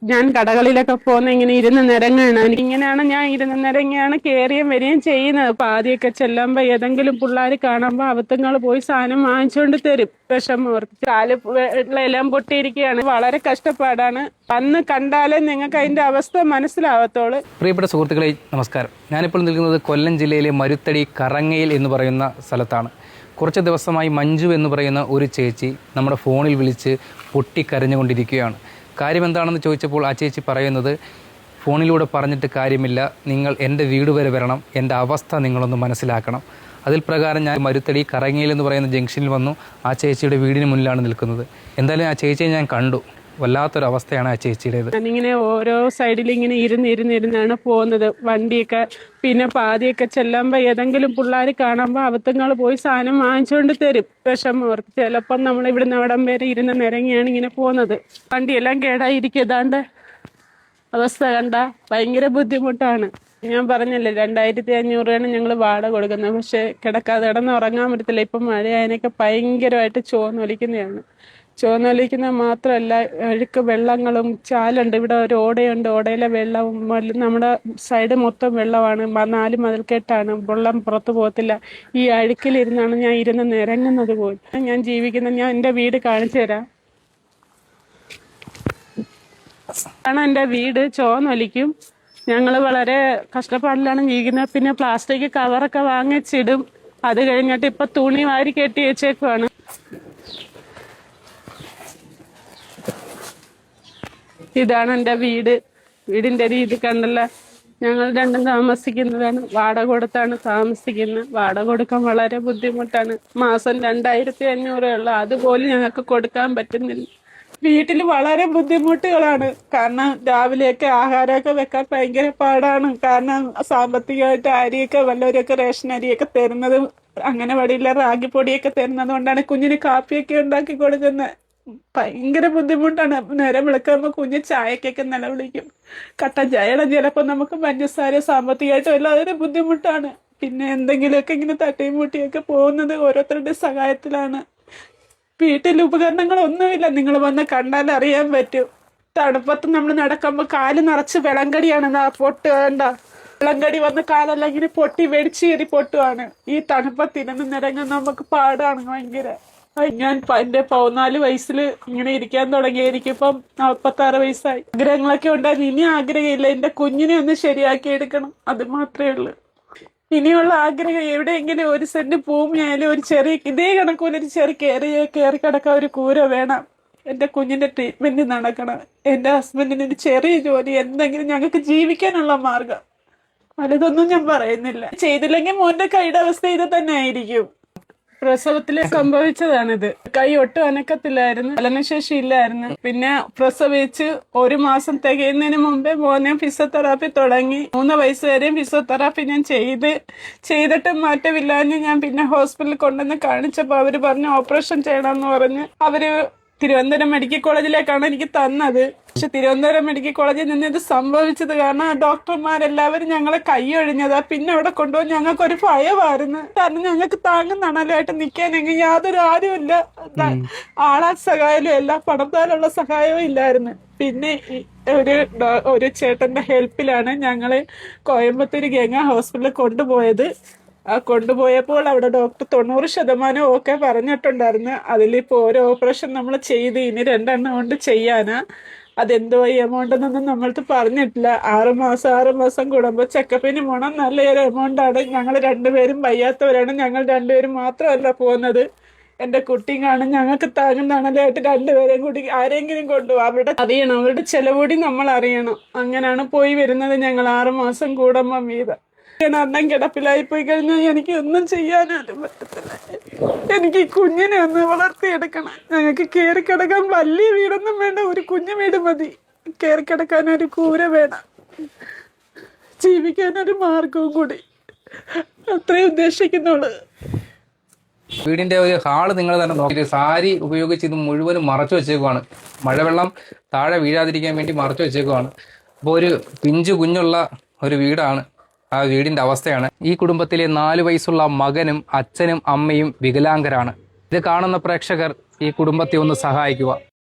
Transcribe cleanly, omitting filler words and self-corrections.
ഞാൻ കടകളിലൊക്കെ പോകുന്ന ഇങ്ങനെ ഇരുന്ന് നിരങ്ങാണ്. ഇങ്ങനെയാണ് ഞാൻ ഇരുന്ന് നിരങ്ങിയാണ് കയറിയും വരികയും ചെയ്യുന്നത്. അപ്പൊ ആദ്യമൊക്കെ ചെല്ലുമ്പോ ഏതെങ്കിലും പിള്ളേർ കാണുമ്പോ അവത്തുങ്ങൾ പോയി സാധനം വാങ്ങിച്ചുകൊണ്ട് തരും. വിഷമോർത്ത് കാല് എല്ലാം പൊട്ടിയിരിക്കുകയാണ്. വളരെ കഷ്ടപ്പാടാണ്. അന്ന് കണ്ടാലേ നിങ്ങൾക്ക് അതിന്റെ അവസ്ഥ മനസ്സിലാവത്തോളൂ. പ്രിയപ്പെട്ട സുഹൃത്തുക്കളെ നമസ്കാരം. ഞാനിപ്പോൾ നിൽക്കുന്നത് കൊല്ലം ജില്ലയിലെ മരുത്തടി കറങ്ങയിൽ എന്ന് പറയുന്ന സ്ഥലത്താണ്. കുറച്ച് ദിവസമായി മഞ്ജു എന്ന് പറയുന്ന ഒരു ചേച്ചി നമ്മുടെ ഫോണിൽ വിളിച്ച് പൊട്ടിക്കരഞ്ഞുകൊണ്ടിരിക്കുകയാണ്. കാര്യം എന്താണെന്ന് ചോദിച്ചപ്പോൾ ആ ചേച്ചി പറയുന്നത്, ഫോണിലൂടെ പറഞ്ഞിട്ട് കാര്യമില്ല, നിങ്ങൾ എൻ്റെ വീട് വരെ വരണം, എൻ്റെ അവസ്ഥ നിങ്ങളൊന്ന് മനസ്സിലാക്കണം. അതിൽ പ്രകാരം ഞാൻ മരുത്തടി കറങ്ങയിൽ എന്ന് പറയുന്ന ജംഗ്ഷനിൽ വന്നു. ആ ചേച്ചിയുടെ വീടിന് മുന്നിലാണ് നിൽക്കുന്നത്. എന്തായാലും ആ ചേച്ചിയെ ഞാൻ കണ്ടു. വല്ലാത്തൊരവസ്ഥയാണ് ആ ചേച്ചിയുടേത്. ഞാനിങ്ങനെ ഓരോ സൈഡിൽ ഇങ്ങനെ ഇരുന്നാണ് പോകുന്നത്. വണ്ടിയൊക്കെ പിന്നെ പാതിയൊക്കെ ചെല്ലുമ്പോ ഏതെങ്കിലും പിള്ളേർ കാണുമ്പോ അവത്തുങ്ങൾ പോയി സാധനം വാങ്ങിച്ചുകൊണ്ട് തരും. വിഷമോർത്ത് ചിലപ്പം നമ്മൾ ഇവിടുന്ന് അവിടം വരെ ഇരുന്ന് നിരങ്ങിയാണ് ഇങ്ങനെ പോകുന്നത്. വണ്ടിയെല്ലാം കേടായിരിക്കതാണ്ട് അവസ്ഥ കണ്ട ഭയങ്കര ബുദ്ധിമുട്ടാണ്. ഞാൻ പറഞ്ഞല്ലേ 2500 രൂപയാണ് ഞങ്ങൾ വാടക കൊടുക്കുന്നത്. പക്ഷെ കിടന്ന് ഉറങ്ങാൻ പറ്റത്തില്ല. ഇപ്പം മഴയായതിനൊക്കെ ഭയങ്കരമായിട്ട് ചോന്നൊലിക്കുന്നതാണ്. ചോന്നൊലിക്കുന്നത് മാത്രമല്ല, അഴുക്ക് വെള്ളങ്ങളും ചാലുണ്ട്. ഇവിടെ ഒരു ഓടയുണ്ട്. ഓടയിലെ വെള്ളവും നമ്മുടെ സൈഡ് മൊത്തം വെള്ളമാണ്. 4 മതിൽക്കെട്ടാണ്. വെള്ളം പുറത്തു പോകത്തില്ല. ഈ അഴുക്കിലിരുന്നാണ് ഞാൻ ഇരുന്ന് നിരങ്ങുന്നത് പോലും. ഞാൻ ജീവിക്കുന്നത്, ഞാൻ എൻ്റെ വീട് കാണിച്ചു തരാം. കാരണം എൻ്റെ വീട് ചോന്നൊലിക്കും. ഞങ്ങൾ വളരെ കഷ്ടപ്പാടിലാണ് ജീവിക്കുന്നത്. പിന്നെ പ്ലാസ്റ്റിക് കവറൊക്കെ വാങ്ങിച്ചിടും. അത് കഴിഞ്ഞിട്ട് ഇപ്പൊ തുണി വാരി കെട്ടി വെച്ചേക്കുവാണ്. ഇതാണ് എൻ്റെ വീട്. വീടിന്റെ രീതി കണ്ടല്ല. ഞങ്ങൾ രണ്ടും താമസിക്കുന്നതാണ്. വാടക കൊടുത്താണ് താമസിക്കുന്നത്. വാടക കൊടുക്കാൻ വളരെ ബുദ്ധിമുട്ടാണ്. മാസം 2500 ഉള്ളു. അതുപോലും ഞങ്ങൾക്ക് കൊടുക്കാൻ പറ്റുന്നില്ല. വീട്ടിൽ വളരെ ബുദ്ധിമുട്ടുകളാണ്. കാരണം രാവിലെയൊക്കെ ആഹാരമൊക്കെ വെക്കാൻ ഭയങ്കര പാടാണ്. കാരണം സാമ്പത്തികമായിട്ട് അരിയൊക്കെ വല്ലവരൊക്കെ റേഷൻ അരിയൊക്കെ തരുന്നത്, അങ്ങനെ വഴിയില്ല റാഗിപ്പൊടിയൊക്കെ തരുന്നത് കൊണ്ടാണ് കുഞ്ഞിന് കാപ്പിയൊക്കെ ഉണ്ടാക്കി കൊടുക്കുന്നത്. ഭയങ്കര ബുദ്ധിമുട്ടാണ്. നേരം വിളിക്കുമ്പോൾ കുഞ്ഞ് ചായക്കൊക്കെ നിലവിളിക്കും. കട്ടൻ ചായയുടെ ചിലപ്പോൾ നമുക്ക് പഞ്ചസാര സാമ്പത്തികമായിട്ട് എല്ലാവരും ബുദ്ധിമുട്ടാണ്. പിന്നെ എന്തെങ്കിലുമൊക്കെ ഇങ്ങനെ തട്ടിയും മുട്ടിയൊക്കെ പോകുന്നത് ഓരോരുത്തരുടെ സഹായത്തിലാണ്. വീട്ടിൽ ഉപകരണങ്ങളൊന്നുമില്ല. നിങ്ങൾ വന്ന് കണ്ടാൽ അറിയാൻ പറ്റും. തണുപ്പത്ത് നമ്മൾ നടക്കുമ്പോൾ കാല് നിറച്ച് വെള്ളംകടിയാണ്. പൊട്ട് വേണ്ട വെള്ളംകടി വന്ന് കാലെല്ലാം ഇങ്ങനെ പൊട്ടി വെടിച്ച് കയറി പൊട്ടുവാണ്. ഈ തണുപ്പത്തിരുന്ന് നിരങ്ങാൻ നമുക്ക് പാടാണ് ഭയങ്കര. ഞാൻ എൻ്റെ 14 വയസ്സിൽ ഇങ്ങനെ ഇരിക്കാൻ തുടങ്ങി. എനിക്കിപ്പം 46 വയസ്സായി. ആഗ്രഹങ്ങളൊക്കെ ഉണ്ടായിരുന്നു. ഇനി ആഗ്രഹമില്ല. എൻ്റെ കുഞ്ഞിനെ ഒന്ന് ശരിയാക്കി എടുക്കണം, അത് മാത്രമേ ഉള്ളൂ. ഇനിയുള്ള ആഗ്രഹം എവിടെയെങ്കിലും 1 സെന്റ് ഭൂമിയായാലും ഒരു ചെറിയ ഇതേ കണക്കൂലൊരു ചെറിയ കയറി കിടക്കാൻ ഒരു കൂര വേണം. എൻ്റെ കുഞ്ഞിന്റെ ട്രീറ്റ്മെന്റ് നടക്കണം. എൻ്റെ ഹസ്ബൻഡിന് ഒരു ചെറിയ ജോലി, എന്തെങ്കിലും ഞങ്ങൾക്ക് ജീവിക്കാനുള്ള മാർഗം. വലുതൊന്നും ഞാൻ പറയുന്നില്ല. ചെയ്തില്ലെങ്കിൽ മോന്റെ കൈയുടെ അവസ്ഥ ഇത് തന്നെ ആയിരിക്കും. പ്രസവത്തില് സംഭവിച്ചതാണിത്. കൈ ഒട്ടും അനക്കത്തില്ലായിരുന്നു. ചലനശേഷി ഇല്ലായിരുന്നു. പിന്നെ പ്രസവിച്ച് 1 മാസം തികയുന്നതിന് മുമ്പേ മോനെ ഫിസിയോതെറാപ്പി തുടങ്ങി. 3 വയസ്സ് വരെയും ഫിസിയോതെറാപ്പി ഞാൻ ചെയ്തിട്ടും മാറ്റമില്ലാഞ്ഞ് ഞാൻ പിന്നെ ഹോസ്പിറ്റലിൽ കൊണ്ടുവന്ന് കാണിച്ചപ്പോൾ അവര് പറഞ്ഞു ഓപ്പറേഷൻ ചെയ്യണമെന്ന് പറഞ്ഞ് അവര് തിരുവനന്തപുരം മെഡിക്കൽ കോളേജിലേക്കാണ് എനിക്ക് തന്നത്. പക്ഷെ തിരുവനന്തപുരം മെഡിക്കൽ കോളേജിൽ നിന്ന് ഇത് സംഭവിച്ചത് കാരണം ഡോക്ടർമാരെല്ലാവരും ഞങ്ങളെ കൈയൊഴിഞ്ഞതാ. പിന്നെ അവിടെ കൊണ്ടുപോയി ഞങ്ങൾക്കൊരു ഭയമായിരുന്നു. കാരണം ഞങ്ങൾക്ക് താങ്ങും തണലായിട്ട് നിൽക്കാനെങ്കിൽ യാതൊരു ആരുമില്ല. ആളാ സഹായവും എല്ലാ പണത്താലുള്ള സഹായവും ഇല്ലായിരുന്നു. പിന്നെ ഒരു ചേട്ടന്റെ ഹെൽപ്പിലാണ് ഞങ്ങള് കോയമ്പത്തൂർ ഗംഗ ഹോസ്പിറ്റലിൽ കൊണ്ടുപോയത്. കൊണ്ടുപോയപ്പോൾ അവിടെ ഡോക്ടർ 90% ഒക്കെ പറഞ്ഞിട്ടുണ്ടായിരുന്നു. അതിലിപ്പോ ഓരോ ഓപ്പറേഷൻ നമ്മൾ ചെയ്ത് ഇനി 2 എണ്ണം കൊണ്ട് ചെയ്യാനാ. അതെന്തോ എമൗണ്ട് എന്നൊന്നും നമ്മൾക്ക് പറഞ്ഞിട്ടില്ല. 6 മാസം കൂടുമ്പോൾ ചെക്കപ്പിന് പോകണം. നല്ലൊരു എമൗണ്ടാണ്. ഞങ്ങൾ 2 പേരും വയ്യാത്തവരാണ്. ഞങ്ങൾ 2 പേരും മാത്രമല്ല പോകുന്നത്. എൻ്റെ കുട്ടിയും കാണും. ഞങ്ങൾക്ക് താങ്ങുന്നതാണല്ലായിട്ട് 2 പേരെയും കൂടി ആരെങ്കിലും കൊണ്ടുപോകും. അവരുടെ അറിയണം, അവരുടെ ചെലവുകൂടി നമ്മൾ അറിയണം. അങ്ങനെയാണ് പോയി വരുന്നത് ഞങ്ങൾ 6 മാസം കൂടുമ്പം വീതം. അന്നം കിടപ്പിലായി പോയി കഴിഞ്ഞാൽ എനിക്ക് ഒന്നും ചെയ്യാനും പറ്റത്തില്ല. എനിക്ക് ഈ കുഞ്ഞിനെ ഒന്ന് വളർത്തിയെടുക്കണം. ഞങ്ങൾക്ക് കയറി കിടക്കാൻ വലിയ വീടൊന്നും വേണ്ട, ഒരു കുഞ്ഞു വീട് മതി. കയറി കിടക്കാൻ ഒരു കൂര വേണം, ജീവിക്കാനൊരു മാർഗവും കൂടി. അത്രേ ഉദ്ദേശിക്കുന്നുള്ളൂ. വീടിന്റെ ഒരു ഹാള് നിങ്ങൾ തന്നെ നോക്കി സാരി ഉപയോഗിച്ച് ഇത് മുഴുവനും മറച്ചു വെച്ചേക്കുവാണ്. മഴവെള്ളം താഴെ വീഴാതിരിക്കാൻ വേണ്ടി മറച്ചു വെച്ചേക്കുവാണ്. അപ്പോൾ ഒരു പിഞ്ചു കുഞ്ഞുള്ള ഒരു വീടാണ്. ആ വീടിന്റെ അവസ്ഥയാണ്. ഈ കുടുംബത്തിലെ 4 വയസ്സുള്ള മകനും അച്ഛനും അമ്മയും വികലാംഗരാണ്. ഇത് കാണുന്ന പ്രേക്ഷകർ ഈ കുടുംബത്തെ ഒന്ന് സഹായിക്കുക.